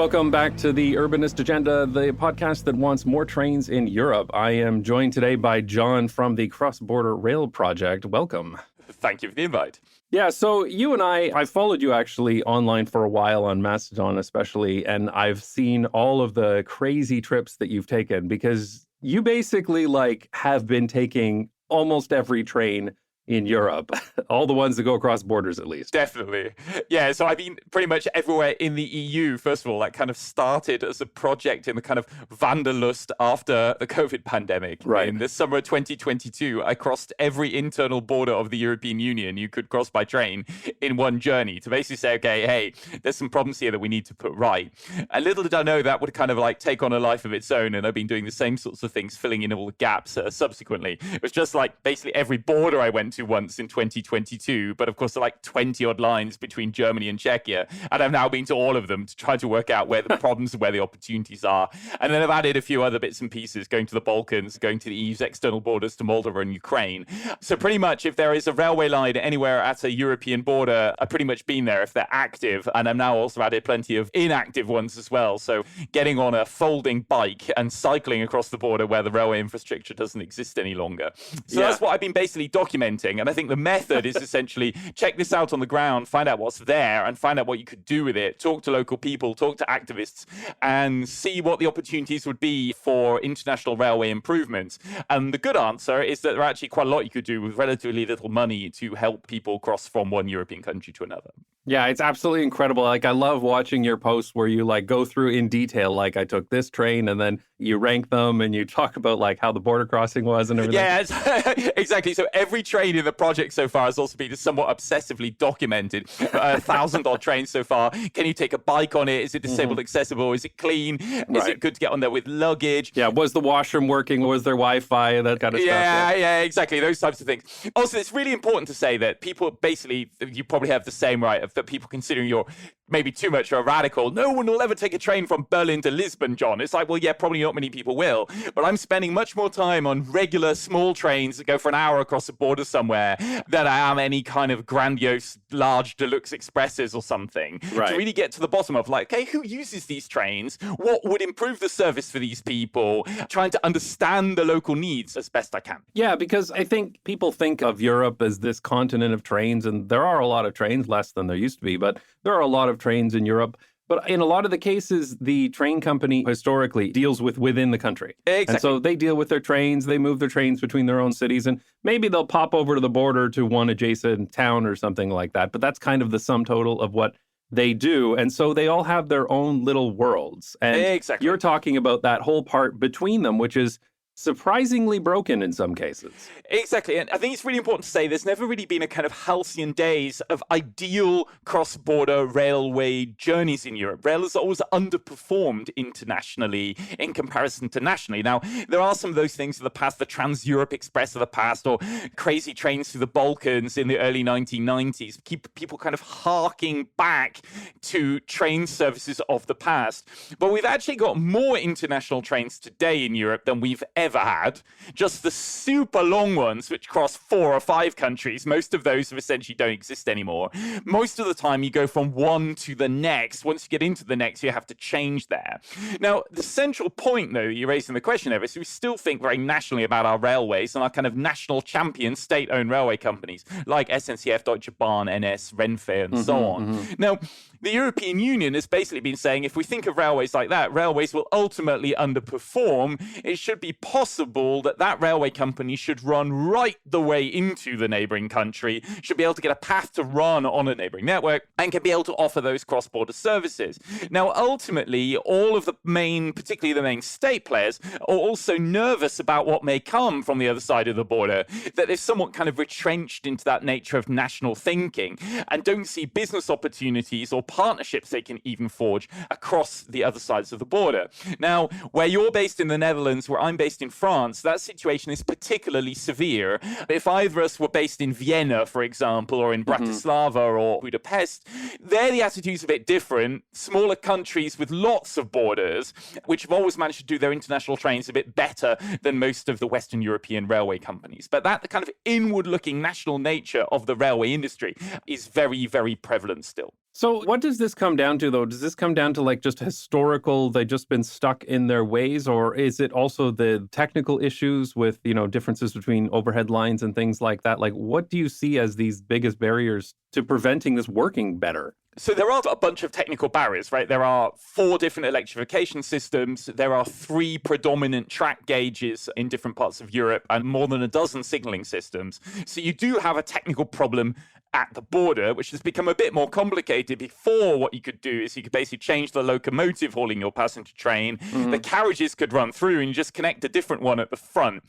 welcome back to the Urbanist Agenda, the podcast that wants more trains in Europe. I am joined today by Jon from the Cross Border Rail Project. Welcome. Thank you for the invite. Yeah, so you and I've followed you actually online for a while on Mastodon especially, and I've seen all of the crazy trips that you've taken because you basically have been taking almost every train in Europe, all the ones that go across borders at least. Definitely. Yeah, so I've been pretty much everywhere in the EU. First of all, that kind of started as a project in the kind of Wanderlust after the COVID pandemic. Right. In the summer of 2022, I crossed every internal border of the European Union you could cross by train in one journey to basically say, okay, hey, there's some problems here that we need to put right. And little did I know that would kind of take on a life of its own. And I've been doing the same sorts of things, filling in all the gaps subsequently. It was just basically every border I went to once in 2022, but of course there are 20 odd lines between Germany and Czechia, and I've now been to all of them to try to work out where the problems and where the opportunities are. And then I've added a few other bits and pieces, going to the Balkans, going to the EU's external borders to Moldova and Ukraine. So pretty much if there is a railway line anywhere at a European border, I've pretty much been there if they're active, and I've now also added plenty of inactive ones as well. So getting on a folding bike and cycling across the border where the railway infrastructure doesn't exist any longer. So That's what I've been basically documenting. And I think the method is essentially check this out on the ground, find out what's there and find out what you could do with it, talk to local people, talk to activists, and see what the opportunities would be for international railway improvements. And the good answer is that there are actually quite a lot you could do with relatively little money to help people cross from one European country to another. Yeah, it's absolutely incredible. I love watching your posts where you go through in detail, I took this train, and then you rank them and you talk about how the border crossing was and everything. Yeah, exactly. So every train in the project so far has also been somewhat obsessively documented. 1,000 odd trains so far. Can you take a bike on it? Is it disabled accessible? Is it clean? Is it good to get on there with luggage? Yeah, was the washroom working? Was there Wi-Fi? That kind of stuff. Yeah, exactly. Those types of things. Also, it's really important to say that people basically, you probably have the same right of that people considering you're maybe too much of a radical. No one will ever take a train from Berlin to Lisbon, Jon. It's well, yeah, probably not many people will. But I'm spending much more time on regular small trains that go for an hour across the border somewhere than I am any kind of grandiose, large deluxe expresses or something. Right. To really get to the bottom of okay, who uses these trains? What would improve the service for these people? Trying to understand the local needs as best I can. Yeah, because I think people think of Europe as this continent of trains, and there are a lot of trains, less than there used to be, but there are a lot of trains in Europe. But in a lot of the cases, the train company historically deals with within the country. Exactly. And so they deal with their trains, they move their trains between their own cities, and maybe they'll pop over to the border to one adjacent town or something like that. But that's kind of the sum total of what they do. And so they all have their own little worlds. And Exactly. You're talking about that whole part between them, which is surprisingly broken in some cases. Exactly. And I think it's really important to say there's never really been a kind of halcyon days of ideal cross-border railway journeys in Europe. Rail has always underperformed internationally in comparison to nationally. Now, there are some of those things of the past, the Trans-Europe Express of the past, or crazy trains through the Balkans in the early 1990s, keep people kind of harking back to train services of the past. But we've actually got more international trains today in Europe than we've ever had. Just the super long ones, which cross 4 or 5 countries, most of those essentially don't exist anymore. Most of the time you go from one to the next. Once you get into the next, you have to change there. Now, the central point, though, you raised in the question there is we still think very nationally about our railways and our kind of national champion state-owned railway companies like SNCF, Deutsche Bahn, NS, Renfe, and so on. Now, the European Union has basically been saying if we think of railways like that, railways will ultimately underperform. It should be possible that that railway company should run right the way into the neighboring country, should be able to get a path to run on a neighboring network, and can be able to offer those cross-border services. Now, ultimately, all of the main, particularly the main state players, are also nervous about what may come from the other side of the border, that they're somewhat kind of retrenched into that nature of national thinking and don't see business opportunities or partnerships they can even forge across the other sides of the border. Now, where you're based in the Netherlands, where I'm based in France, that situation is particularly severe. If either of us were based in Vienna, for example, or in Bratislava or Budapest, there the attitude's a bit different. Smaller countries with lots of borders, which have always managed to do their international trains a bit better than most of the Western European railway companies. But that kind of inward-looking national nature of the railway industry is very, very prevalent still. So what does this come down to, though? Does this come down to like just historical, they've just been stuck in their ways, or is it also the technical issues with, differences between overhead lines and things like that? Like, what do you see as these biggest barriers to preventing this working better? So there are a bunch of technical barriers, right? There are 4 different electrification systems. There are 3 predominant track gauges in different parts of Europe and more than a dozen signaling systems. So you do have a technical problem at the border, which has become a bit more complicated. Before, what you could do is you could basically change the locomotive hauling your passenger train. The carriages could run through and you just connect a different one at the front.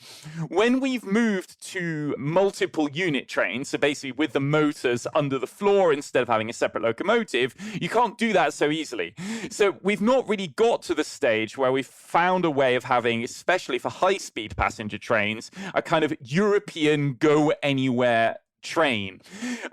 When we've moved to multiple unit trains, so basically with the motors under the floor instead of having a separate locomotive, you can't do that so easily. So we've not really got to the stage where we've found a way of having, especially for high-speed passenger trains, a kind of European go-anywhere train.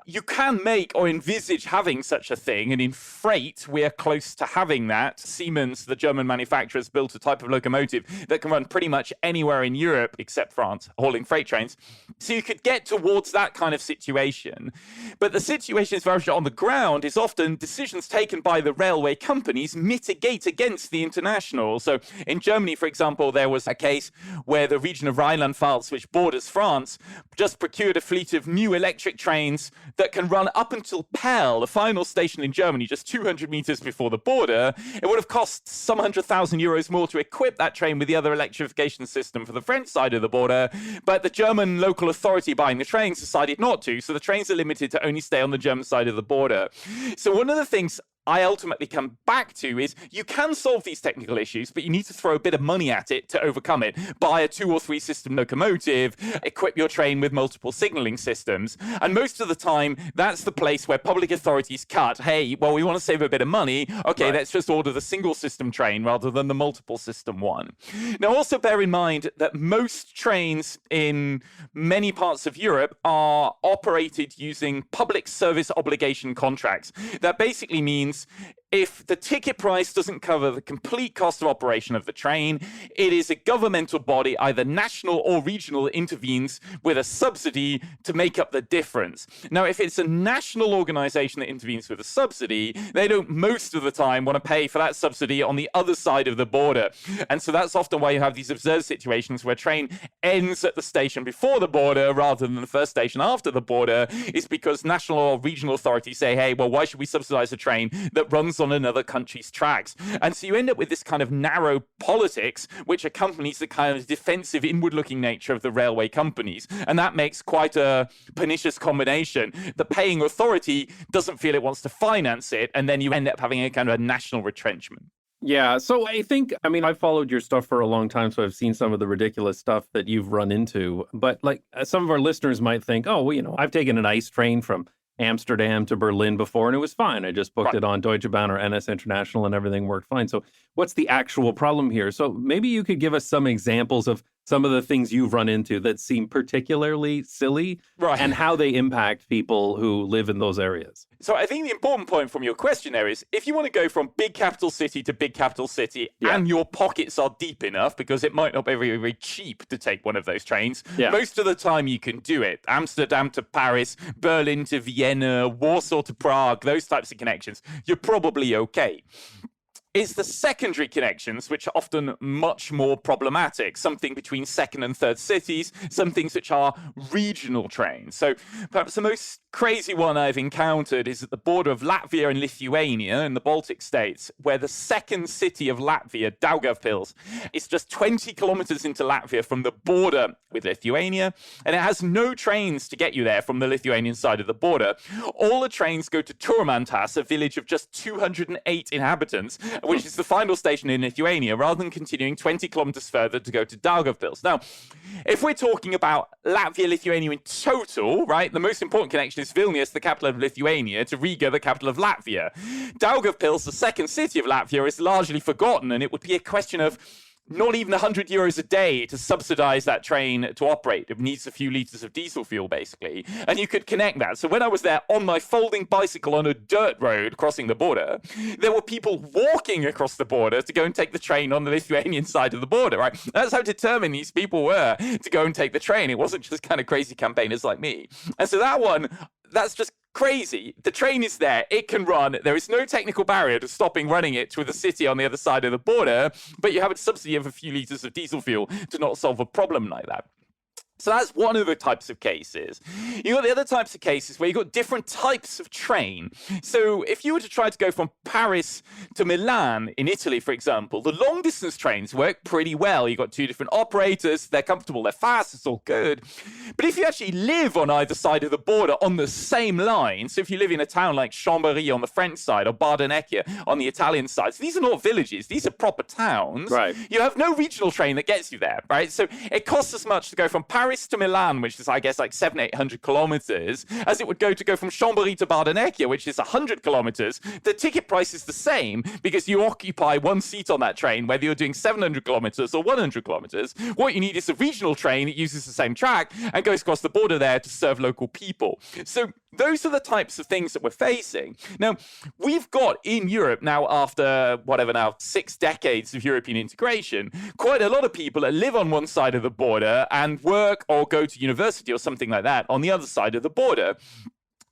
You can make or envisage having such a thing, and in freight, we're close to having that. Siemens, the German manufacturer, has built a type of locomotive that can run pretty much anywhere in Europe, except France, hauling freight trains. So you could get towards that kind of situation. But the situation is very much on the ground is often decisions taken by the railway companies mitigate against the international. So in Germany, for example, there was a case where the region of Rhineland-Pfalz, which borders France, just procured a fleet of new electric trains that can run up until Pell, the final station in Germany, just 200 meters before the border. It would have cost some 100,000 euros more to equip that train with the other electrification system for the French side of the border, but the German local authority buying the trains decided not to, so the trains are limited to only stay on the German side of the border. So one of the things I ultimately come back to is you can solve these technical issues, but you need to throw a bit of money at it to overcome it. Buy a 2 or 3 system locomotive, equip your train with multiple signaling systems. And most of the time, that's the place where public authorities cut. Hey, well, we want to save a bit of money. Okay, Let's just order the single system train rather than the multiple system one. Now, also bear in mind that most trains in many parts of Europe are operated using public service obligation contracts. That basically means if the ticket price doesn't cover the complete cost of operation of the train, it is a governmental body, either national or regional, that intervenes with a subsidy to make up the difference. Now, if it's a national organization that intervenes with a subsidy, they don't most of the time want to pay for that subsidy on the other side of the border. And so that's often why you have these absurd situations where a train ends at the station before the border rather than the first station after the border, is because national or regional authorities say, hey, well, why should we subsidize a train that runs on another country's tracks? And so you end up with this kind of narrow politics, which accompanies the kind of defensive, inward-looking nature of the railway companies. And that makes quite a pernicious combination. The paying authority doesn't feel it wants to finance it, and then you end up having a kind of a national retrenchment. Yeah. So I've followed your stuff for a long time, so I've seen some of the ridiculous stuff that you've run into. But some of our listeners might think, oh, well, I've taken an ice train from Amsterdam to Berlin before, and it was fine. I just booked it on Deutsche Bahn or NS International, and everything worked fine. So what's the actual problem here? So maybe you could give us some examples of some of the things you've run into that seem particularly silly, and how they impact people who live in those areas. So I think the important point from your question there is, if you want to go from big capital city to big capital city, and your pockets are deep enough, because it might not be very, very cheap to take one of those trains, most of the time you can do it. Amsterdam to Paris, Berlin to Vienna, Warsaw to Prague, those types of connections, you're probably okay. It's the secondary connections which are often much more problematic, something between second and third cities, some things which are regional trains. So perhaps the most crazy one I've encountered is at the border of Latvia and Lithuania in the Baltic states, where the second city of Latvia, Daugavpils, is just 20 kilometers into Latvia from the border with Lithuania, and it has no trains to get you there from the Lithuanian side of the border. All the trains go to Turmantas, a village of just 208 inhabitants, which is the final station in Lithuania, rather than continuing 20 kilometers further to go to Daugavpils. Now, if we're talking about Latvia, Lithuania in total, right, the most important connection is Vilnius, the capital of Lithuania, to Riga, the capital of Latvia. Daugavpils, the second city of Latvia, is largely forgotten, and it would be a question of not even 100 euros a day to subsidize that train to operate. It needs a few liters of diesel fuel, basically. And you could connect that. So when I was there on my folding bicycle on a dirt road crossing the border, there were people walking across the border to go and take the train on the Lithuanian side of the border, right? That's how determined these people were to go and take the train. It wasn't just kind of crazy campaigners like me. And so that one, that's just crazy. The train is there. It can run. There is no technical barrier to stopping running it to the city on the other side of the border, but you have a subsidy of a few liters of diesel fuel to not solve a problem like that. So that's one of the types of cases. You've got the other types of cases where you've got different types of train. So if you were to try to go from Paris to Milan in Italy, for example, the long-distance trains work pretty well. You've got two different operators. They're comfortable. They're fast. It's all good. But if you actually live on either side of the border on the same line, so if you live in a town like Chambéry on the French side or Bardonecchia on the Italian side, so these are not villages. These are proper towns. Right. You have no regional train that gets you there, right? So it costs as much to go from Paris to Milan, which is, I guess, like 700-800 kilometers, as it would go from Chambéry to Bardonecchia, which is 100 kilometers. The ticket price is the same because you occupy one seat on that train, whether you're doing 700 kilometers or 100 kilometers. What you need is a regional train that uses the same track and goes across the border there to serve local people. So those are the types of things that we're facing. Now, we've got in Europe now, after 6 decades of European integration, quite a lot of people that live on one side of the border and work or go to university or something like that on the other side of the border.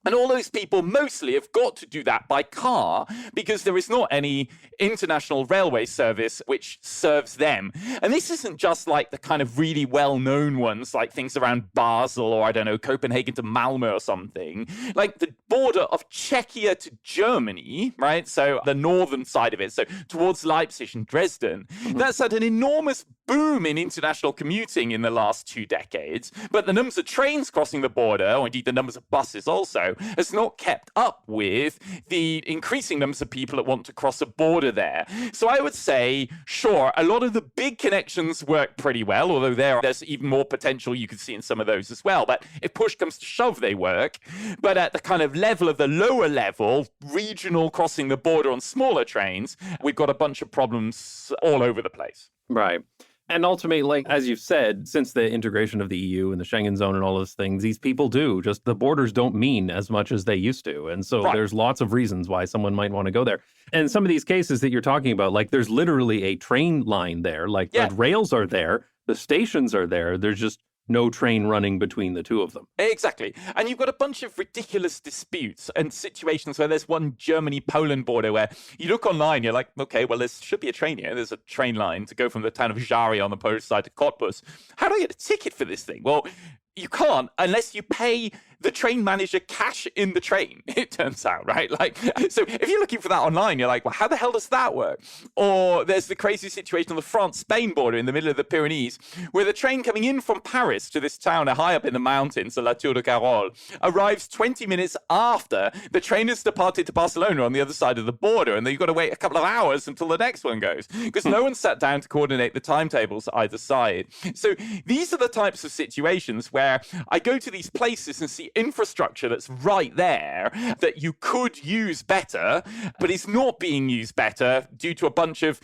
And all those people mostly have got to do that by car because there is not any international railway service which serves them. And this isn't just like the kind of really well-known ones, like things around Basel or, I don't know, Copenhagen to Malmö or something. Like the border of Czechia to Germany, right? So the northern side of it, so towards Leipzig and Dresden. That's had an enormous boom in international commuting in the last 2 decades. But the numbers of trains crossing the border, or indeed the numbers of buses also, has not kept up with the increasing numbers of people that want to cross a border there. So I would say, sure, a lot of the big connections work pretty well, although there's even more potential you could see in some of those as well. But if push comes to shove, they work. But at the kind of level of the lower level, regional crossing the border on smaller trains, we've got a bunch of problems all over the place. Right. And ultimately, like, as you've said, since the integration of the EU and the Schengen zone and all those things, these people the borders don't mean as much as they used to. And so there's lots of reasons why someone might want to go there. And some of these cases that you're talking about, like there's literally a train line there, like the rails are there, the stations are there. There's just no train running between the two of them. Exactly. And you've got a bunch of ridiculous disputes and situations where there's one Germany-Poland border where you look online, you're like, okay, well, there should be a train here. There's a train line to go from the town of Żary on the Polish side to Cottbus. How do I get a ticket for this thing? Well, you can't unless you pay the train manager cash in the train, it turns out, right? Like, so if you're looking for that online, you're like, well, how the hell does that work? Or there's the crazy situation on the France-Spain border in the middle of the Pyrenees, where the train coming in from Paris to this town high up in the mountains, La Tour de Carol, arrives 20 minutes after the train has departed to Barcelona on the other side of the border. And then you've got to wait a couple of hours until the next one goes, because no one sat down to coordinate the timetables either side. So these are the types of situations where I go to these places and see infrastructure that's right there that you could use better, but is not being used better due to a bunch of,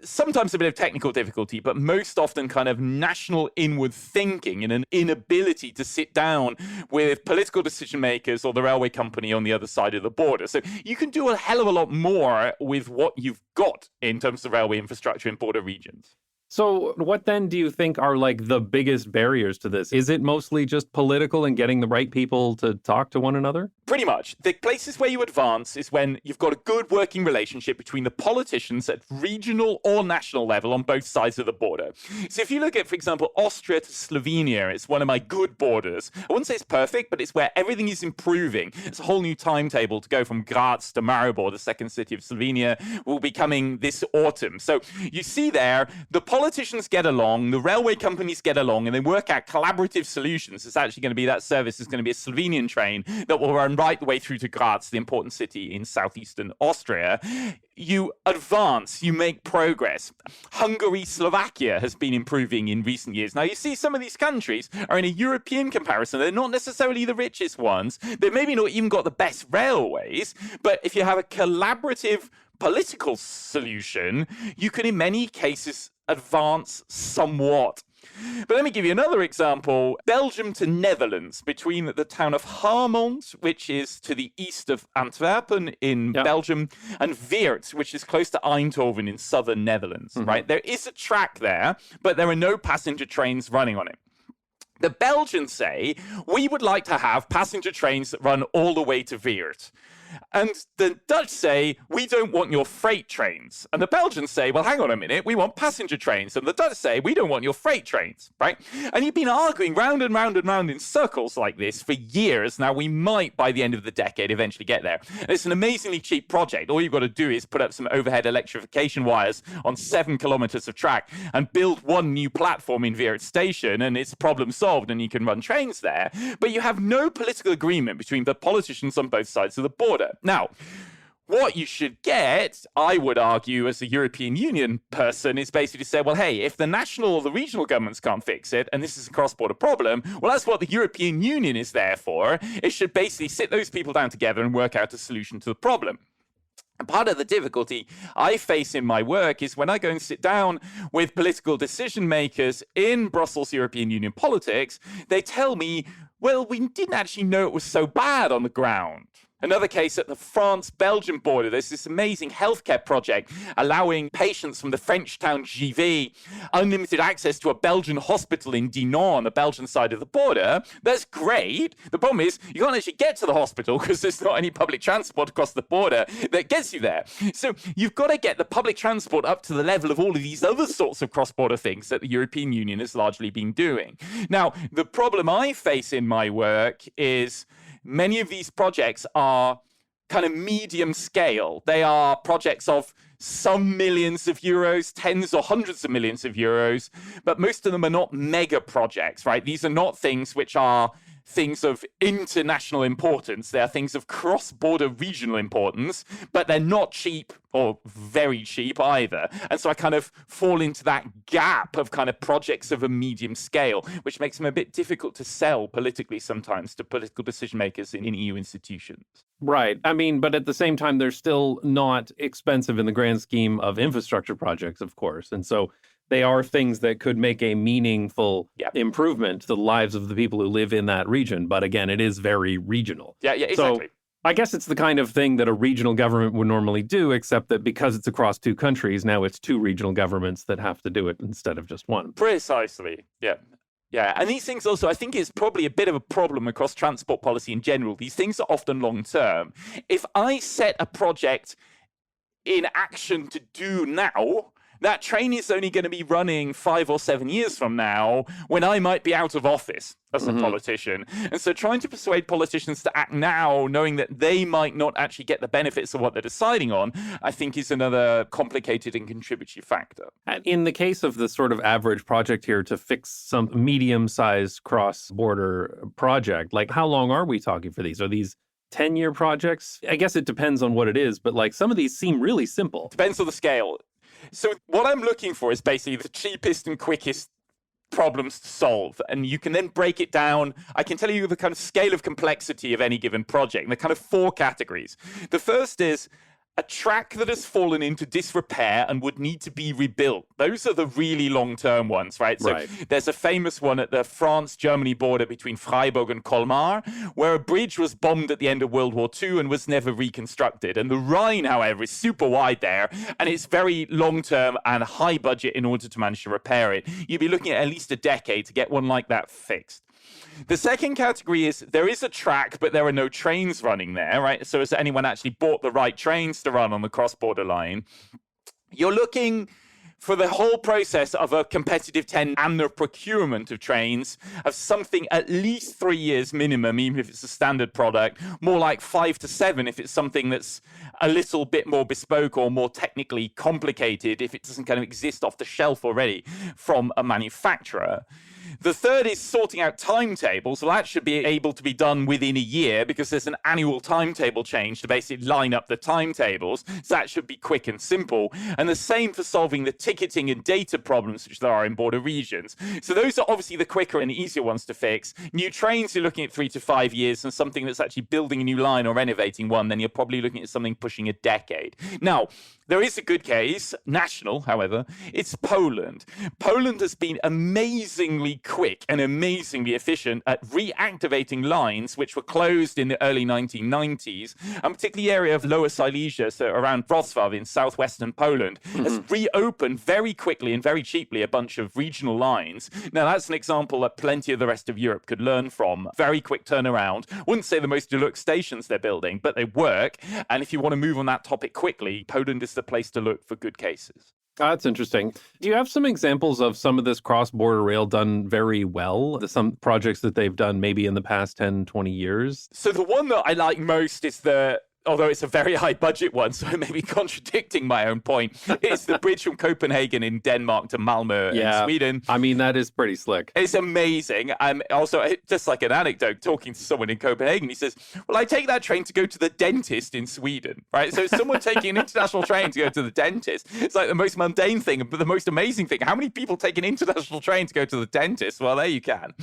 sometimes a bit of technical difficulty, but most often kind of national inward thinking and an inability to sit down with political decision makers or the railway company on the other side of the border. So you can do a hell of a lot more with what you've got in terms of railway infrastructure in border regions. So what then do you think are like the biggest barriers to this? Is it mostly just political and getting the right people to talk to one another? Pretty much. The places where you advance is when you've got a good working relationship between the politicians at regional or national level on both sides of the border. So if you look at, for example, Austria to Slovenia, it's one of my good borders. I wouldn't say it's perfect, but it's where everything is improving. It's a whole new timetable to go from Graz to Maribor, the second city of Slovenia, will be coming this autumn. So you see there, the politicians get along, the railway companies get along, and they work out collaborative solutions. It's actually going to be that service is going to be a Slovenian train that will run right the way through to Graz, the important city in southeastern Austria. You advance, you make progress. Hungary, Slovakia has been improving in recent years. Now, you see some of these countries are in a European comparison. They're not necessarily the richest ones. They've maybe not even got the best railways. But if you have a collaborative political solution, you can in many cases advance somewhat. But let me give you another example. Belgium to Netherlands, between the town of Haarmond, which is to the east of Antwerpen in Belgium, and Weert, which is close to Eindhoven in southern Netherlands, right? There is a track there, but there are no passenger trains running on it. The Belgians say, we would like to have passenger trains that run all the way to Weert. And the Dutch say, we don't want your freight trains. And the Belgians say, well, hang on a minute, we want passenger trains. And the Dutch say, we don't want your freight trains, right? And you've been arguing round and round and round in circles like this for years. Now, we might, by the end of the decade, eventually get there. And it's an amazingly cheap project. All you've got to do is put up some overhead electrification wires on 7 kilometers of track and build one new platform in Weert Station, and it's problem solved, and you can run trains there. But you have no political agreement between the politicians on both sides of the border. Now, what you should get, I would argue, as a European Union person, is basically to say, well, hey, if the national or the regional governments can't fix it, and this is a cross-border problem, well, that's what the European Union is there for. It should basically sit those people down together and work out a solution to the problem. And part of the difficulty I face in my work is when I go and sit down with political decision makers in Brussels European Union politics, they tell me, well, we didn't actually know it was so bad on the ground. Another case at the France-Belgian border, there's this amazing healthcare project allowing patients from the French town Givet unlimited access to a Belgian hospital in Dinan on the Belgian side of the border. That's great. The problem is you can't actually get to the hospital because there's not any public transport across the border that gets you there. So you've got to get the public transport up to the level of all of these other sorts of cross-border things that the European Union has largely been doing. Now, the problem I face in my work is many of these projects are kind of medium scale. They are projects of some millions of euros, tens or hundreds of millions of euros, but most of them are not mega projects, right? These are not things which are things of international importance. They are things of cross-border regional importance, but they're not cheap or very cheap either. And so I kind of fall into that gap of kind of projects of a medium scale, which makes them a bit difficult to sell politically sometimes to political decision makers in EU institutions. Right. I mean, but at the same time, they're still not expensive in the grand scheme of infrastructure projects, of course. And so they are things that could make a meaningful improvement to the lives of the people who live in that region. But again, it is very regional. Yeah, exactly. So I guess it's the kind of thing that a regional government would normally do, except that because it's across 2 countries, now it's 2 regional governments that have to do it instead of just one. Precisely. Yeah. Yeah, and these things also, I think, is probably a bit of a problem across transport policy in general. These things are often long-term. If I set a project in action to do now, that train is only going to be running 5 or 7 years from now when I might be out of office as a politician. And so trying to persuade politicians to act now, knowing that they might not actually get the benefits of what they're deciding on, I think is another complicated and contributory factor. And in the case of the sort of average project here to fix some medium-sized cross-border project, like how long are we talking for these? Are these 10-year projects? I guess it depends on what it is, but like some of these seem really simple. Depends on the scale. So what I'm looking for is basically the cheapest and quickest problems to solve. And you can then break it down. I can tell you the kind of scale of complexity of any given project. And the kind of 4 categories. The first is a track that has fallen into disrepair and would need to be rebuilt. Those are the really long-term ones, right? So there's a famous one at the France-Germany border between Freiburg and Colmar, where a bridge was bombed at the end of World War II and was never reconstructed. And the Rhine, however, is super wide there, and it's very long-term and high budget in order to manage to repair it. You'd be looking at least a decade to get one like that fixed. The second category is there is a track, but there are no trains running there, right? So has anyone actually bought the right trains to run on the cross-border line? You're looking for the whole process of a competitive tender and the procurement of trains of something at least 3 years minimum, even if it's a standard product, more like 5 to 7 if it's something that's a little bit more bespoke or more technically complicated, if it doesn't kind of exist off the shelf already from a manufacturer. The third is sorting out timetables. Well, that should be able to be done within a year because there's an annual timetable change to basically line up the timetables. So that should be quick and simple. And the same for solving the ticketing and data problems which there are in border regions. So those are obviously the quicker and easier ones to fix. New trains, you're looking at 3 to 5 years, and something that's actually building a new line or renovating one, then you're probably looking at something pushing a decade. Now, There is a good case, national, however. It's Poland. Poland has been amazingly quick and amazingly efficient at reactivating lines which were closed in the early 1990s, and particularly the area of Lower Silesia, so around Wrocław in southwestern Poland, has reopened very quickly and very cheaply a bunch of regional lines. Now, that's an example that plenty of the rest of Europe could learn from. Very quick turnaround. Wouldn't say the most deluxe stations they're building, but they work. And if you want to move on that topic quickly, Poland is the place to look for good cases. That's interesting. Do you have some examples of some of this cross-border rail done very well? Some projects that they've done maybe in the past 10, 20 years? So the one that I like most is although it's a very high budget one, so it may be contradicting my own point, it's the bridge from Copenhagen in Denmark to Malmö in Sweden. I mean, that is pretty slick. It's amazing. Also, just like an anecdote, talking to someone in Copenhagen, he says, well, I take that train to go to the dentist in Sweden, right? So someone taking an international train to go to the dentist, it's like the most mundane thing, but the most amazing thing. How many people take an international train to go to the dentist? Well, there you can.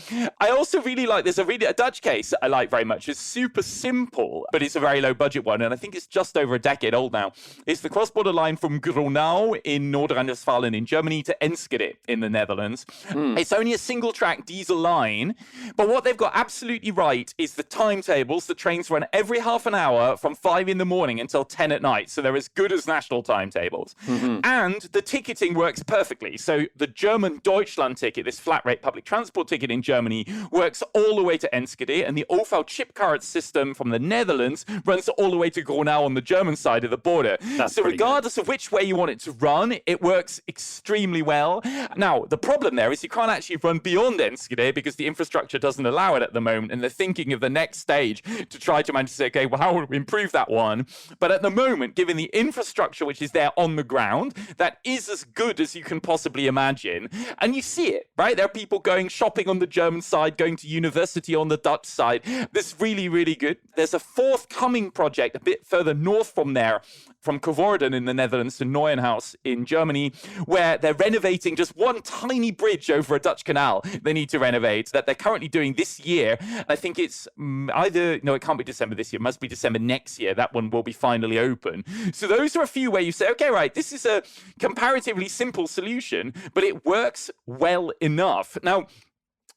I also really like, there's a Dutch case that I like very much. It's super simple, but it's a very low budget one. And I think it's just over a decade old now. It's the cross-border line from Gronau in Noord-Rijn-Westfalen in Germany to Enschede in the Netherlands. It's only a single-track diesel line, but what they've got absolutely right is the timetables. The trains run every half an hour from 5 in the morning until 10 at night, so they're as good as national timetables. And the ticketing works perfectly. So the German Deutschland ticket, this flat-rate public transport ticket in Germany, works all the way to Enschede, and the OV chip card system from the Netherlands runs all the way to Gronau on the German side of the border. So regardless of which way you want it to run, it works extremely well. Now, the problem there is you can't actually run beyond Enschede because the infrastructure doesn't allow it at the moment, and they're thinking of the next stage to try to manage to say, okay, well, how would we improve that one? But at the moment, given the infrastructure which is there on the ground, that is as good as you can possibly imagine. And you see it, right? There are people going shopping on the German side, going to university on the Dutch side. This is really, really good. There's a forthcoming project a bit further north from there, from Coevorden in the Netherlands to Neuenhaus in Germany, where they're renovating just one tiny bridge over a Dutch canal they need to renovate that they're currently doing this year. I think it's it can't be December this year. It must be December next year. That one will be finally open. So those are a few where you say, okay, right, this is a comparatively simple solution, but it works well enough. Now,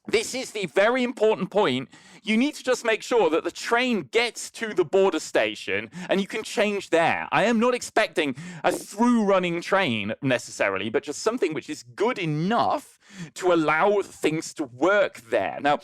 this is the very important point. You need to just make sure that the train gets to the border station and you can change there. I am not expecting a through-running train necessarily, but just something which is good enough to allow things to work there. Now,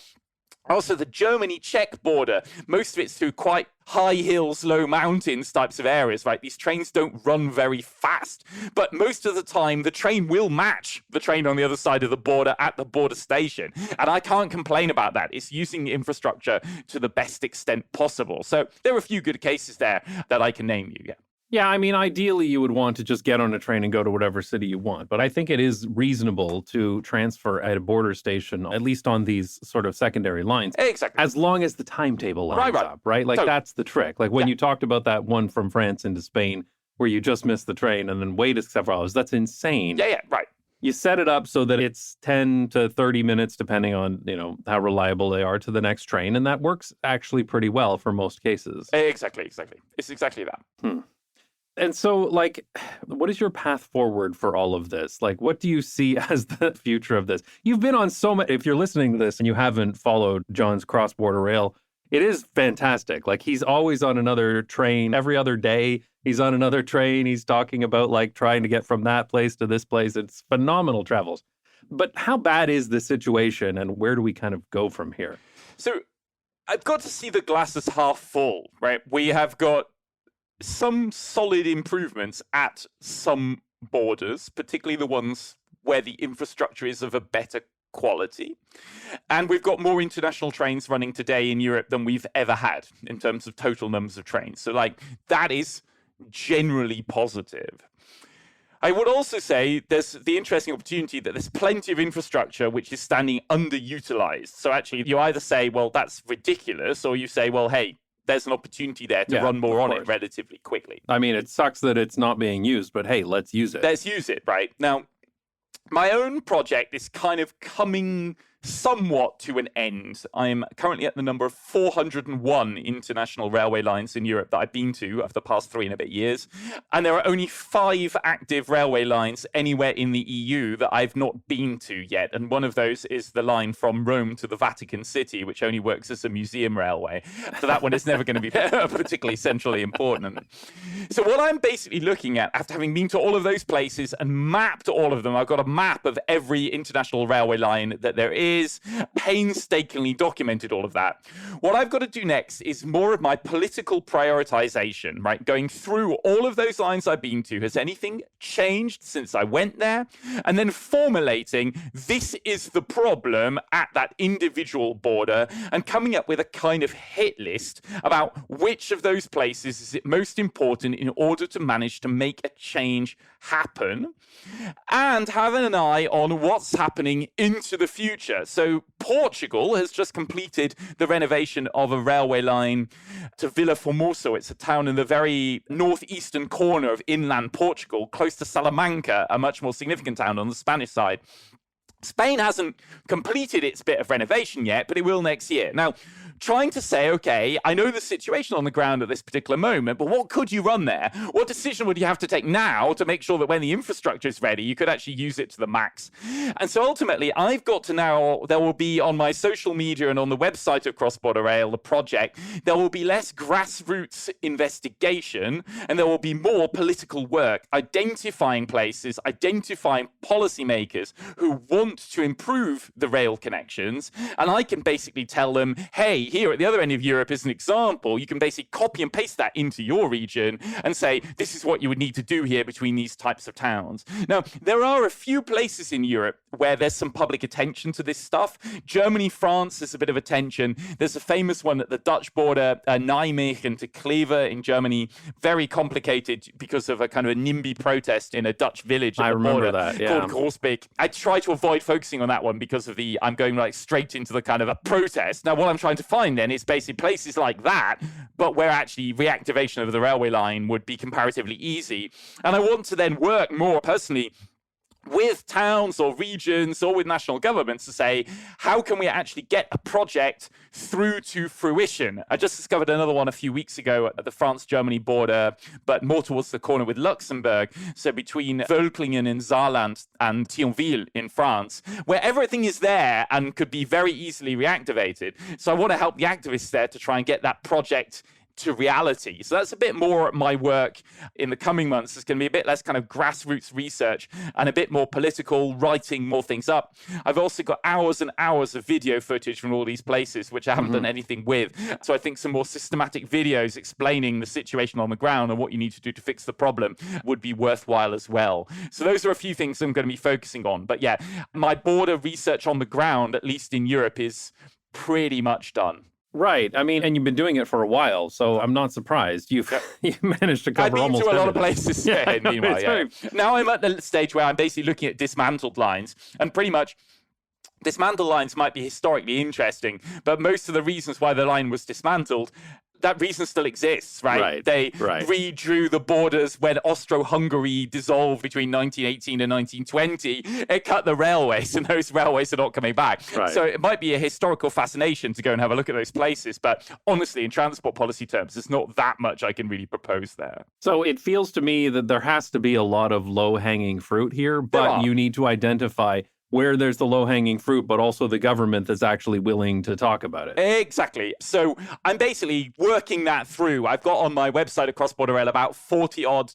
also, the Germany-Czech border, most of it's through quite high hills, low mountains types of areas, right? These trains don't run very fast, but most of the time the train will match the train on the other side of the border at the border station. And I can't complain about that. It's using the infrastructure to the best extent possible. So there are a few good cases there that I can name you, yeah. Yeah, I mean, ideally, you would want to just get on a train and go to whatever city you want. But I think it is reasonable to transfer at a border station, at least on these sort of secondary lines. Exactly. As long as the timetable lines up, right? Like, that's the trick. Like, when you talked about that one from France into Spain, where you just missed the train and then waited several hours, that's insane. Yeah, right. You set it up so that it's 10 to 30 minutes, depending on, how reliable they are, to the next train. And that works actually pretty well for most cases. Exactly. It's exactly that. And so, like, what is your path forward for all of this? Like, what do you see as the future of this? You've been on so many, if you're listening to this and you haven't followed Jon's cross-border rail, it is fantastic. Like, he's always on another train. Every other day, he's on another train. He's talking about, like, trying to get from that place to this place. It's phenomenal travels. But how bad is the situation and where do we kind of go from here? So I've got to see the glass as half full, right? We have got some solid improvements at some borders, particularly the ones where the infrastructure is of a better quality. And we've got more international trains running today in Europe than we've ever had in terms of total numbers of trains. So, like, that is generally positive. I would also say there's the interesting opportunity that there's plenty of infrastructure which is standing underutilized. So actually, you either say, well, that's ridiculous, or you say, well, hey, there's an opportunity there to run more on it relatively quickly. I mean, it sucks that it's not being used, but hey, let's use it. Let's use it, right? Now, my own project is kind of coming somewhat to an end. I'm currently at the number of 401 international railway lines in Europe that I've been to over the past 3 and a bit years. And there are only 5 active railway lines anywhere in the EU that I've not been to yet. And one of those is the line from Rome to the Vatican City, which only works as a museum railway. So that one is never going to be particularly centrally important. So what I'm basically looking at, after having been to all of those places and mapped all of them, I've got a map of every international railway line that there is, painstakingly documented all of that. What I've got to do next is more of my political prioritization, right? Going through all of those lines I've been to. Has anything changed since I went there? And then formulating, this is the problem at that individual border, and coming up with a kind of hit list about which of those places is it most important in order to manage to make a change happen, and having an eye on what's happening into the future. So Portugal has just completed the renovation of a railway line to Vila Formoso. It's a town in the very northeastern corner of inland Portugal, close to Salamanca, a much more significant town on the Spanish side. Spain hasn't completed its bit of renovation yet, but it will next year. Now, trying to say, okay, I know the situation on the ground at this particular moment, but what could you run there? What decision would you have to take now to make sure that when the infrastructure is ready, you could actually use it to the max? And so ultimately, I've got to now, there will be on my social media and on the website of Cross Border Rail, the project, there will be less grassroots investigation, and there will be more political work, identifying places, identifying policymakers who want to improve the rail connections. And I can basically tell them, hey, here at the other end of Europe is an example. You can basically copy and paste that into your region and say, this is what you would need to do here between these types of towns. Now, there are a few places in Europe where there's some public attention to this stuff. Germany, France, there's a bit of attention. There's a famous one at the Dutch border, Nijmegen to Kleve in Germany. Very complicated because of a kind of a NIMBY protest in a Dutch village at the border called Groesbeek. I try to avoid focusing on that one because of I'm going like straight into the kind of a protest. Now, what I'm trying to find then is basically places like that, but where actually reactivation of the railway line would be comparatively easy. And I want to then work more personally with towns or regions or with national governments to say, how can we actually get a project through to fruition? I just discovered another one a few weeks ago at the France-Germany border, but more towards the corner with Luxembourg. So between Völklingen in Saarland and Thionville in France, where everything is there and could be very easily reactivated. So I want to help the activists there to try and get that project to reality. So that's a bit more my work in the coming months. It's going to be a bit less kind of grassroots research and a bit more political, writing more things up. I've also got hours and hours of video footage from all these places, which I haven't done anything with. So I think some more systematic videos explaining the situation on the ground and what you need to do to fix the problem would be worthwhile as well. So those are a few things I'm going to be focusing on. But yeah, my border research on the ground, at least in Europe, is pretty much done. Right. I mean, and you've been doing it for a while, so I'm not surprised. You've managed to cover almost I've been to a lot of everything. places. Meanwhile, Now I'm at the stage where I'm basically looking at dismantled lines, and pretty much dismantled lines might be historically interesting, but most of the reasons why the line was dismantled, that reason still exists, right? They redrew the borders when Austro-Hungary dissolved between 1918 and 1920. It cut the railways, and those railways are not coming back. So it might be a historical fascination to go and have a look at those places, but honestly, in transport policy terms, there's not that much I can really propose there. So it feels to me that there has to be a lot of low-hanging fruit here, but you need to identify where there's the low-hanging fruit, but also the government that's actually willing to talk about it. Exactly. So I'm basically working that through. I've got on my website at Cross Border Rail about 40-odd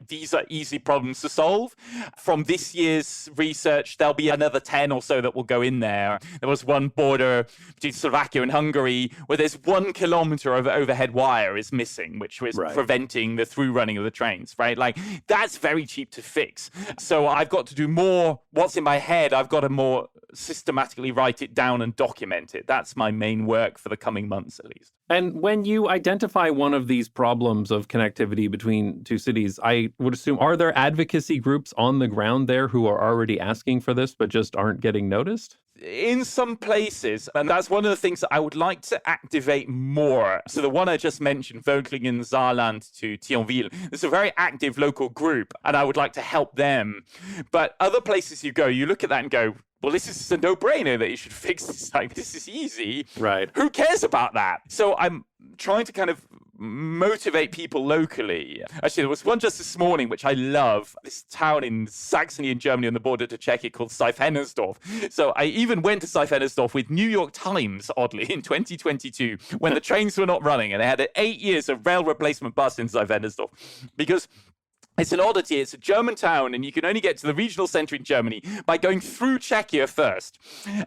these are easy problems to solve. From this year's research, there'll be another 10 or so that will go in there. There was one border between Slovakia and Hungary where there's 1 kilometer of overhead wire is missing, which was preventing the through running of the trains, right? That's very cheap to fix. So I've got to do more. What's in my head, I've got to more systematically write it down and document it. That's my main work for the coming months, at least. And when you identify one of these problems of connectivity between two cities, I would assume, are there advocacy groups on the ground there who are already asking for this but just aren't getting noticed? In some places, and that's one of the things that I would like to activate more. So the one I just mentioned, Völklingen, Saarland to Thionville, there's a very active local group, and I would like to help them. But other places you go, you look at that and go, well, this is a no-brainer that you should fix this. Like, this is easy. Right. Who cares about that? So I'm trying to kind of motivate people locally. Actually, there was one just this morning, which I love, this town in Saxony in Germany on the border to Czechia called Seifennersdorf. So I even went to Seifennersdorf with New York Times, oddly, in 2022, when the trains were not running, and they had 8 years of rail replacement bus in Seifennersdorf, because it's an oddity. It's a German town, and you can only get to the regional center in Germany by going through Czechia first.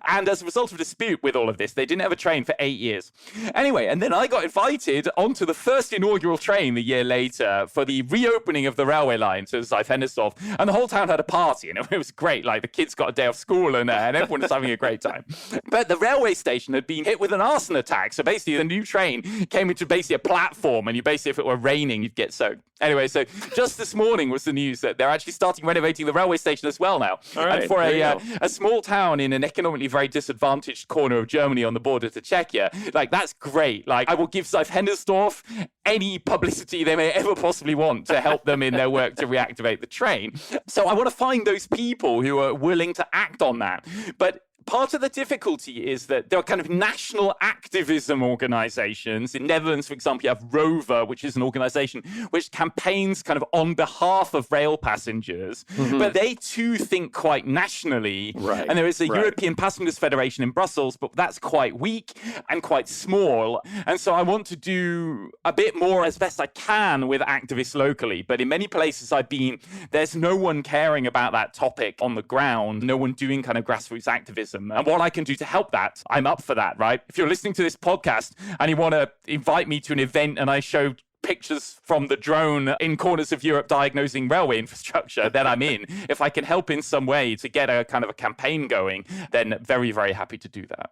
And as a result of dispute with all of this, they didn't have a train for 8 years. Anyway, and then I got invited onto the first inaugural train a year later for the reopening of the railway line to Seifennersdorf, and the whole town had a party, and it was great. Like, the kids got a day off school, and everyone was having a great time. But the railway station had been hit with an arson attack, so basically the new train came into basically a platform, and you basically, if it were raining, you'd get soaked. Anyway, so just this morning was the news that they're actually starting renovating the railway station as well now. All right, and for a small town in an economically very disadvantaged corner of Germany on the border to Czechia, like, that's great. Like, I will give Seifennersdorf any publicity they may ever possibly want to help them in their work to reactivate the train. So I want to find those people who are willing to act on that. But part of the difficulty is that there are kind of national activism organizations. In Netherlands, for example, you have Rover, which is an organization which campaigns kind of on behalf of rail passengers, but they too think quite nationally. Right. And there is a European Passengers Federation in Brussels, but that's quite weak and quite small. And so I want to do a bit more as best I can with activists locally. But in many places I've been, there's no one caring about that topic on the ground, no one doing kind of grassroots activism. And what I can do to help that, I'm up for that, right? If you're listening to this podcast and you want to invite me to an event and I show pictures from the drone in corners of Europe diagnosing railway infrastructure, then I'm in. If I can help in some way to get a kind of a campaign going, then very, very happy to do that.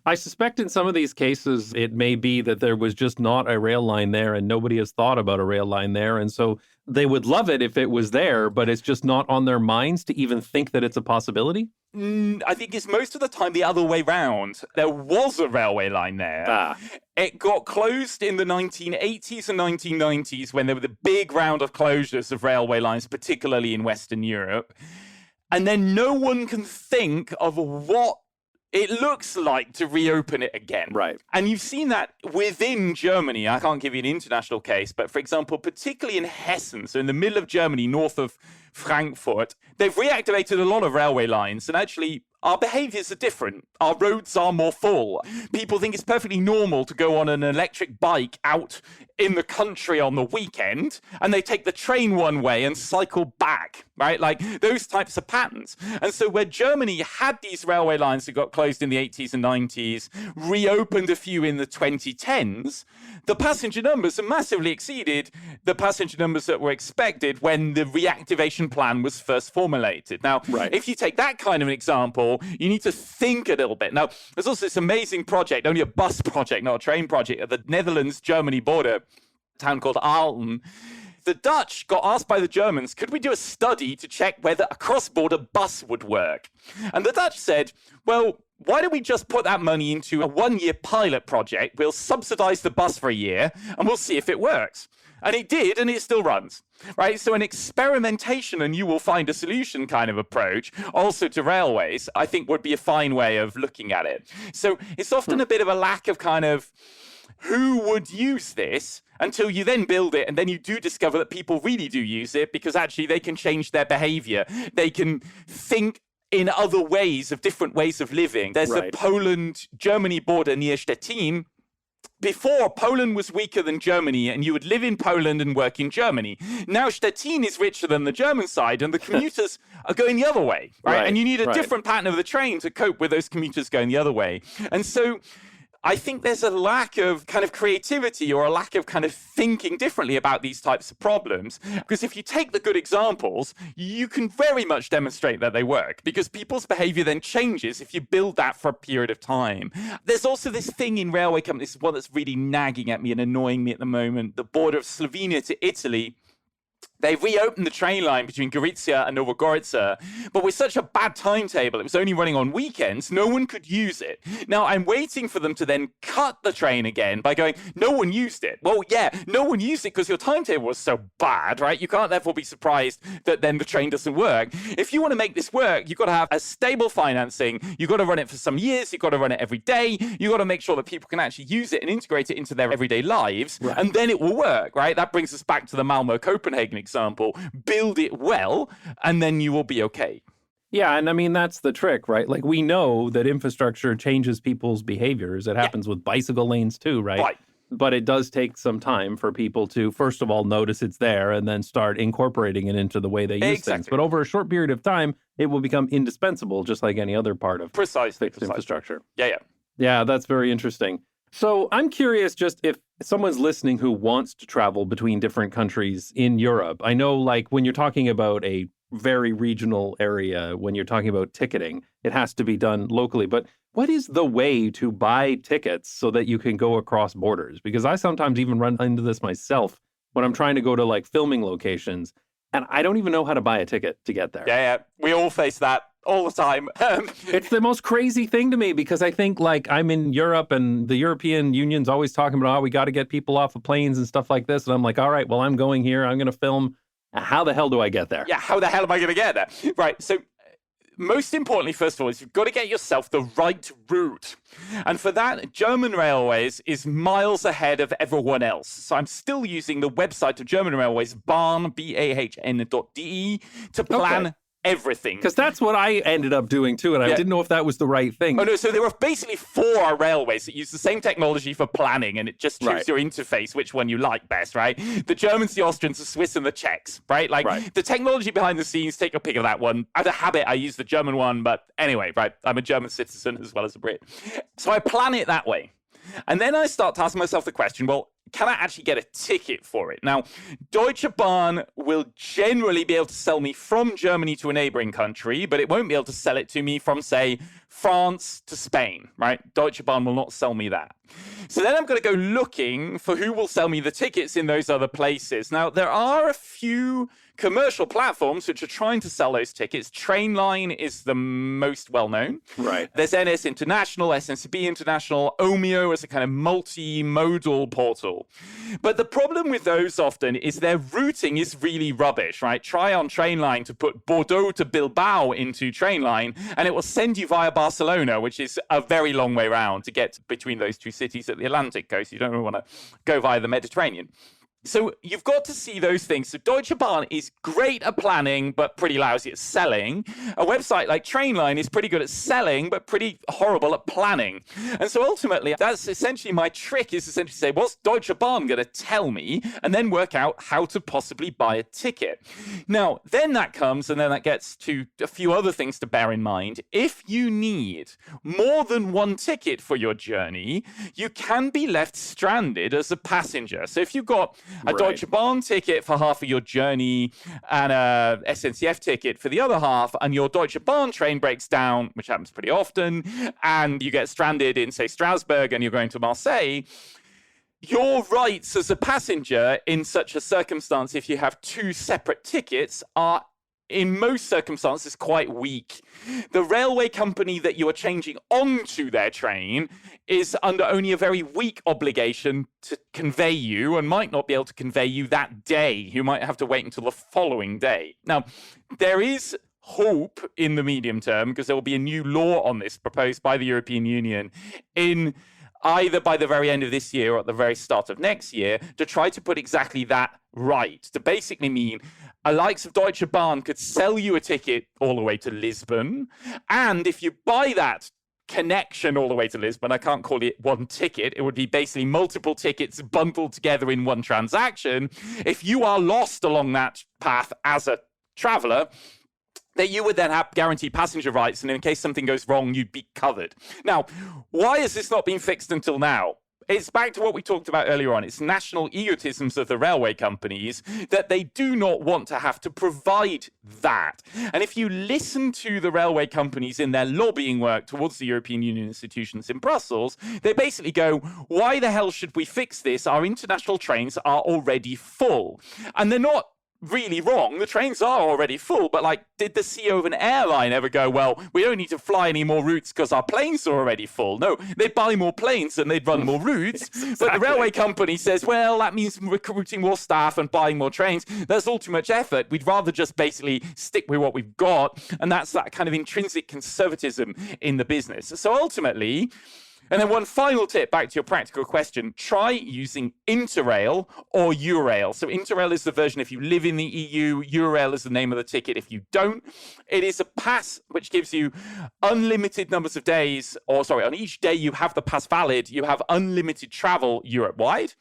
I suspect in some of these cases, it may be that there was just not a rail line there and nobody has thought about a rail line there. And so they would love it if it was there, but it's just not on their minds to even think that it's a possibility. I think it's most of the time the other way round. There was a railway line there. It got closed in the 1980s and 1990s when there were the big round of closures of railway lines, particularly in Western Europe. And then no one can think of what it looks like to reopen it again. Right. And you've seen that within Germany. I can't give you an international case, but for example, particularly in Hessen, so in the middle of Germany, north of Frankfurt, they've reactivated a lot of railway lines. And actually, our behaviors are different. Our roads are more full. People think it's perfectly normal to go on an electric bike out in the country on the weekend, and they take the train one way and cycle back, right? Like those types of patterns. And so where Germany had these railway lines that got closed in the 80s and 90s, reopened a few in the 2010s, the passenger numbers have massively exceeded the passenger numbers that were expected when the reactivation plan was first formulated. Now, if you take that kind of an example, you need to think a little bit. Now, there's also this amazing project, only a bus project, not a train project, at the Netherlands-Germany border, a town called Aalten. The Dutch got asked by the Germans, could we do a study to check whether a cross-border bus would work? And the Dutch said, well, why don't we just put that money into a one-year pilot project? We'll subsidize the bus for a year, and we'll see if it works. And it did, and it still runs, right? So an experimentation and you will find a solution kind of approach also to railways, I think would be a fine way of looking at it. So it's often a bit of a lack of kind of who would use this until you then build it. And then you do discover that people really do use it because actually they can change their behavior. They can think in other ways of different ways of living. There's the Poland-Germany border near Stettin. Before, Poland was weaker than Germany, and you would live in Poland and work in Germany. Now, Stettin is richer than the German side, and the commuters are going the other way, right? And you need a different pattern of the train to cope with those commuters going the other way. And so I think there's a lack of kind of creativity or a lack of kind of thinking differently about these types of problems. Because if you take the good examples, you can very much demonstrate that they work because people's behavior then changes if you build that for a period of time. There's also this thing in railway companies, this is one that's really nagging at me and annoying me at the moment, the border of Slovenia to Italy. They reopened the train line between Gorizia and Novogorica, but with such a bad timetable, it was only running on weekends, no one could use it. Now, I'm waiting for them to then cut the train again by going, no one used it. Well, yeah, no one used it because your timetable was so bad, right? You can't therefore be surprised that then the train doesn't work. If you want to make this work, you've got to have a stable financing. You've got to run it for some years. You've got to run it every day. You've got to make sure that people can actually use it and integrate it into their everyday lives. Right. And then it will work, right? That brings us back to the Malmo-Copenhagen example. Build it well, and then you will be okay. Yeah, and I mean, that's the trick, right? Like, we know that infrastructure changes people's behaviors. It happens with bicycle lanes too, right? Right. But it does take some time for people to, first of all, notice it's there and then start incorporating it into the way they use things. But over a short period of time, it will become indispensable, just like any other part of fixed infrastructure. Yeah. Yeah, that's very interesting. So I'm curious, just if someone's listening who wants to travel between different countries in Europe. I know, like, when you're talking about a very regional area, when you're talking about ticketing, it has to be done locally. But what is the way to buy tickets so that you can go across borders? Because I sometimes even run into this myself when I'm trying to go to, like, filming locations, and I don't even know how to buy a ticket to get there. Yeah. We all face that all the time. It's the most crazy thing to me, because I think, like, I'm in Europe and the European Union's always talking about, we got to get people off of planes and stuff like this. And I'm like, all right, well, I'm going here. I'm going to film. How the hell do I get there? Yeah, how the hell am I going to get there? Right, so most importantly, first of all, is you've got to get yourself the right route. And for that, German Railways is miles ahead of everyone else. So I'm still using the website of German Railways, Bahn, bahn.de, to plan everything. Because that's what I ended up doing too, and I didn't know if that was the right thing. Oh no, so there were basically 4 railways that use the same technology for planning, and it just chooses your interface, which one you like best, right? The Germans, the Austrians, the Swiss, and the Czechs, right? Like, the technology behind the scenes, take a pick of that one. Out of habit, I use the German one, but anyway, right, I'm a German citizen as well as a Brit. So I plan it that way. And then I start to ask myself the question, well, can I actually get a ticket for it? Now, Deutsche Bahn will generally be able to sell me from Germany to a neighboring country, but it won't be able to sell it to me from, say, France to Spain, right? Deutsche Bahn will not sell me that. So then I'm going to go looking for who will sell me the tickets in those other places. Now, there are a few commercial platforms which are trying to sell those tickets. Trainline is the most well-known. Right. There's NS International, SNCB International, Omeo as a kind of multimodal portal. But the problem with those often is their routing is really rubbish, right? Try on Trainline to put Bordeaux to Bilbao into Trainline, and it will send you via Barcelona, which is a very long way around to get between those two cities at the Atlantic coast. You don't really want to go via the Mediterranean. So you've got to see those things. So Deutsche Bahn is great at planning, but pretty lousy at selling. A website like Trainline is pretty good at selling, but pretty horrible at planning. And so ultimately, that's essentially my trick, is essentially say, what's Deutsche Bahn going to tell me? And then work out how to possibly buy a ticket. Now, then that comes, and then that gets to a few other things to bear in mind. If you need more than one ticket for your journey, you can be left stranded as a passenger. So if you've got a Deutsche Bahn ticket for half of your journey and a SNCF ticket for the other half, and your Deutsche Bahn train breaks down, which happens pretty often, and you get stranded in, say, Strasbourg, and you're going to Marseille, your rights as a passenger in such a circumstance, if you have 2 separate tickets, are in most circumstances quite weak. The railway company that you are changing onto their train is under only a very weak obligation to convey you, and might not be able to convey you that day. You might have to wait until the following day. Now, there is hope in the medium term, because there will be a new law on this proposed by the European Union in either by the very end of this year or at the very start of next year, to try to put exactly that right. To basically mean a likes of Deutsche Bahn could sell you a ticket all the way to Lisbon, and if you buy that connection all the way to Lisbon, I can't call it one ticket, it would be basically multiple tickets bundled together in one transaction. If you are lost along that path as a traveler, that you would then have guaranteed passenger rights, and in case something goes wrong, you'd be covered. Now, why has this not been fixed until now? It's back to what we talked about earlier on. It's national egotisms of the railway companies that they do not want to have to provide that. And if you listen to the railway companies in their lobbying work towards the European Union institutions in Brussels, they basically go, why the hell should we fix this? Our international trains are already full. And they're not really wrong. The trains are already full, but like, did the CEO of an airline ever go, well, we don't need to fly any more routes because our planes are already full? No, they'd buy more planes and they'd run more routes. Exactly. But the railway company says, well, that means recruiting more staff and buying more trains. That's all too much effort. We'd rather just basically stick with what we've got. And that's that kind of intrinsic conservatism in the business. So ultimately, and then one final tip back to your practical question, try using Interrail or Eurail. So Interrail is the version if you live in the EU, Eurail is the name of the ticket if you don't. It is a pass which gives you unlimited numbers of days, on each day you have the pass valid, you have unlimited travel Europe-wide.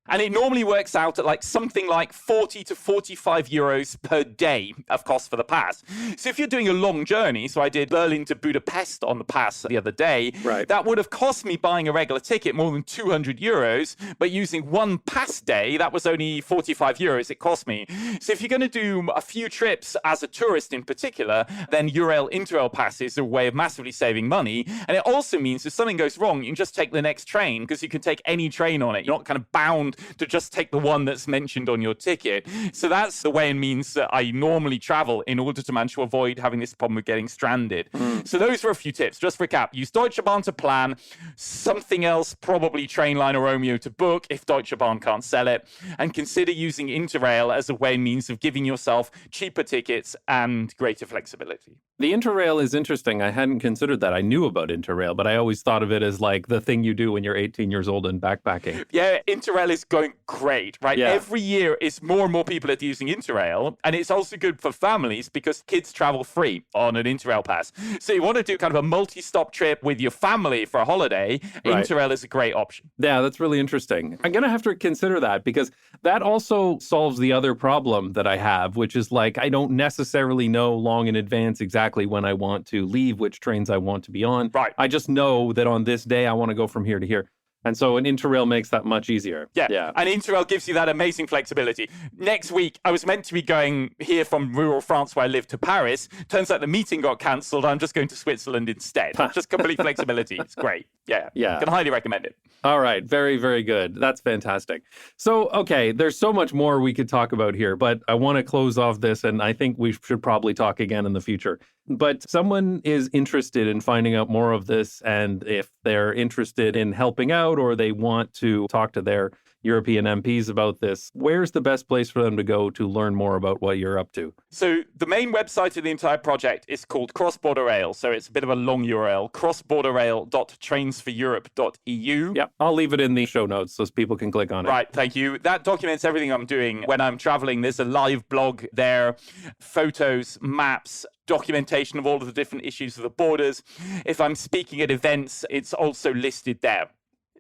And it normally works out at like something like 40 to 45 euros per day of cost for the pass. So if you're doing a long journey, so I did Berlin to Budapest on the pass the other day, Right. that would have cost me buying a regular ticket more than 200 euros, but using one pass day, that was only 45 euros it cost me. So if you're going to do a few trips as a tourist in particular, then Eurail Interrail pass is a way of massively saving money. And it also means if something goes wrong, you can just take the next train because you can take any train on it. You're not kind of bound to just take the one that's mentioned on your ticket. So that's the way and means that I normally travel in order to manage to avoid having this problem of getting stranded. So those were a few tips. Just recap, use Deutsche Bahn to plan, something else, probably Trainline or Romeo to book if Deutsche Bahn can't sell it, and consider using Interrail as a way and means of giving yourself cheaper tickets and greater flexibility. The Interrail is interesting. I hadn't considered that. I knew about Interrail, but I always thought of it as like the thing you do when you're 18 years old and backpacking. Yeah, Interrail is going great, right? Yeah. Every year, it's more and more people are using Interrail, and it's also good for families because kids travel free on an Interrail pass. So you want to do kind of a multi-stop trip with your family for a holiday, Right. Interrail is a great option. Yeah, that's really interesting. I'm going to have to consider that because that also solves the other problem that I have, which is like I don't necessarily know long in advance exactly when I want to leave, which trains I want to be on. Right. I just know that on this day I want to go from here to here. And so an Interrail makes that much easier. Yeah. And Interrail gives you that amazing flexibility. Next week, I was meant to be going here from rural France where I live to Paris. Turns out the meeting got cancelled. I'm just going to Switzerland instead. Just complete flexibility. It's great. Yeah. Can highly recommend it. All right. Very, very good. That's fantastic. So, okay, there's so much more we could talk about here, but I want to close off this, and I think we should probably talk again in the future. But someone is interested in finding out more of this, and if they're interested in helping out or they want to talk to their European MPs about this, where's the best place for them to go to learn more about what you're up to? So the main website of the entire project is called Cross Border Rail. So it's a bit of a long URL, crossborderrail.trainsforeurope.eu. Yep, I'll leave it in the show notes so people can click on it. Right, thank you. That documents everything I'm doing when I'm traveling. There's a live blog there, photos, maps, documentation of all of the different issues of the borders. If I'm speaking at events, it's also listed there.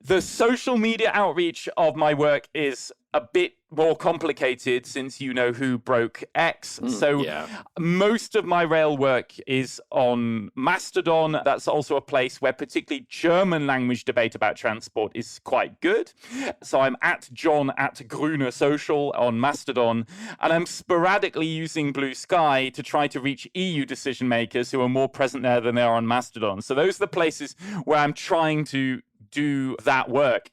The social media outreach of my work is a bit more complicated since you know who broke X. Most of my rail work is on Mastodon. That's also a place where particularly German language debate about transport is quite good. So I'm at Jon at Gruner Social on Mastodon, and I'm sporadically using Blue Sky to try to reach EU decision makers who are more present there than they are on Mastodon. So those are the places where I'm trying to do that work.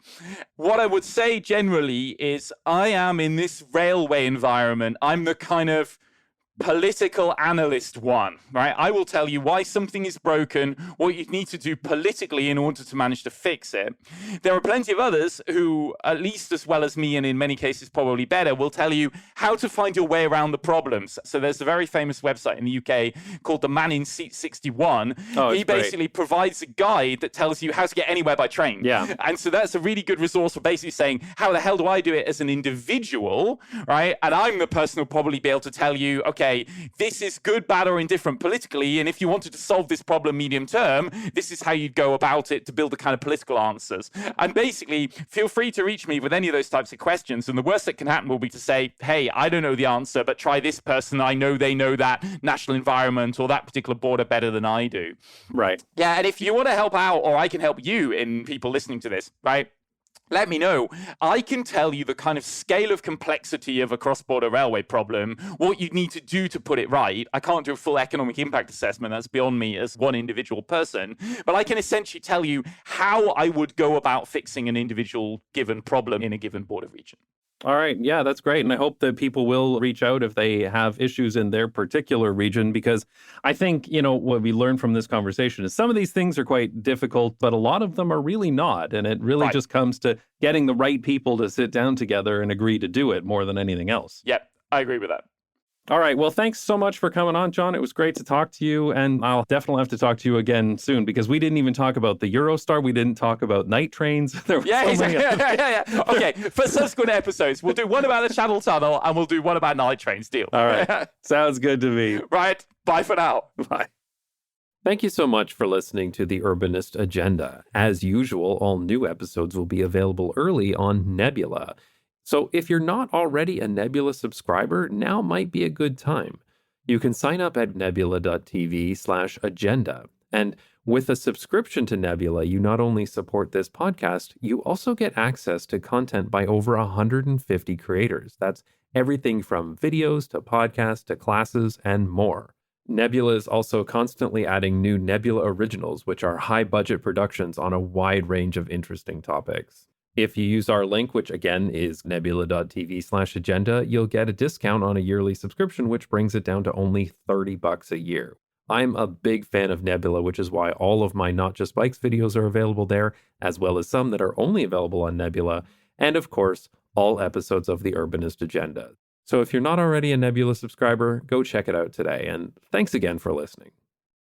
What I would say generally is I am in this railway environment. I'm the kind of political analyst one, right? I will tell you why something is broken, what you need to do politically in order to manage to fix it. There are plenty of others who, at least as well as me, and in many cases probably better, will tell you how to find your way around the problems. So there's a very famous website in the UK called The Man in Seat 61. He basically provides a guide that tells you how to get anywhere by train. Yeah. And so that's a really good resource for basically saying, how the hell do I do it as an individual, right? And I'm the person who'll probably be able to tell you, okay, this is good, bad, or indifferent politically, and if you wanted to solve this problem medium term, this is how you'd go about it to build the kind of political answers. And basically, feel free to reach me with any of those types of questions, and the worst that can happen will be to say, hey, I don't know the answer, but try this person. I know they know that national environment or that particular border better than I do. Right. Yeah, and if you want to help out, or I can help you in people listening to this, right? Let me know. I can tell you the kind of scale of complexity of a cross-border railway problem, what you need to do to put it right. I can't do a full economic impact assessment. That's beyond me as one individual person. But I can essentially tell you how I would go about fixing an individual given problem in a given border region. All right. Yeah, that's great. And I hope that people will reach out if they have issues in their particular region, because I think, what we learned from this conversation is some of these things are quite difficult, but a lot of them are really not. And it really Right. just comes to getting the right people to sit down together and agree to do it more than anything else. Yep, I agree with that. All right. Well, thanks so much for coming on, John. It was great to talk to you. And I'll definitely have to talk to you again soon, because we didn't even talk about the Eurostar. We didn't talk about night trains. There were Yeah, so exactly. many Yeah. Okay, for subsequent episodes, we'll do one about the Channel Tunnel and we'll do one about night trains. Deal. All right. Sounds good to me. Right. Bye for now. Bye. Thank you so much for listening to the Urbanist Agenda. As usual, all new episodes will be available early on Nebula. So if you're not already a Nebula subscriber, now might be a good time. You can sign up at nebula.tv/agenda. And with a subscription to Nebula, you not only support this podcast, you also get access to content by over 150 creators. That's everything from videos to podcasts to classes and more. Nebula is also constantly adding new Nebula originals, which are high-budget productions on a wide range of interesting topics. If you use our link, which again is nebula.tv/agenda, you'll get a discount on a yearly subscription, which brings it down to only $30 a year. I'm a big fan of Nebula, which is why all of my Not Just Bikes videos are available there, as well as some that are only available on Nebula, and of course, all episodes of the Urbanist Agenda. So if you're not already a Nebula subscriber, go check it out today, and thanks again for listening.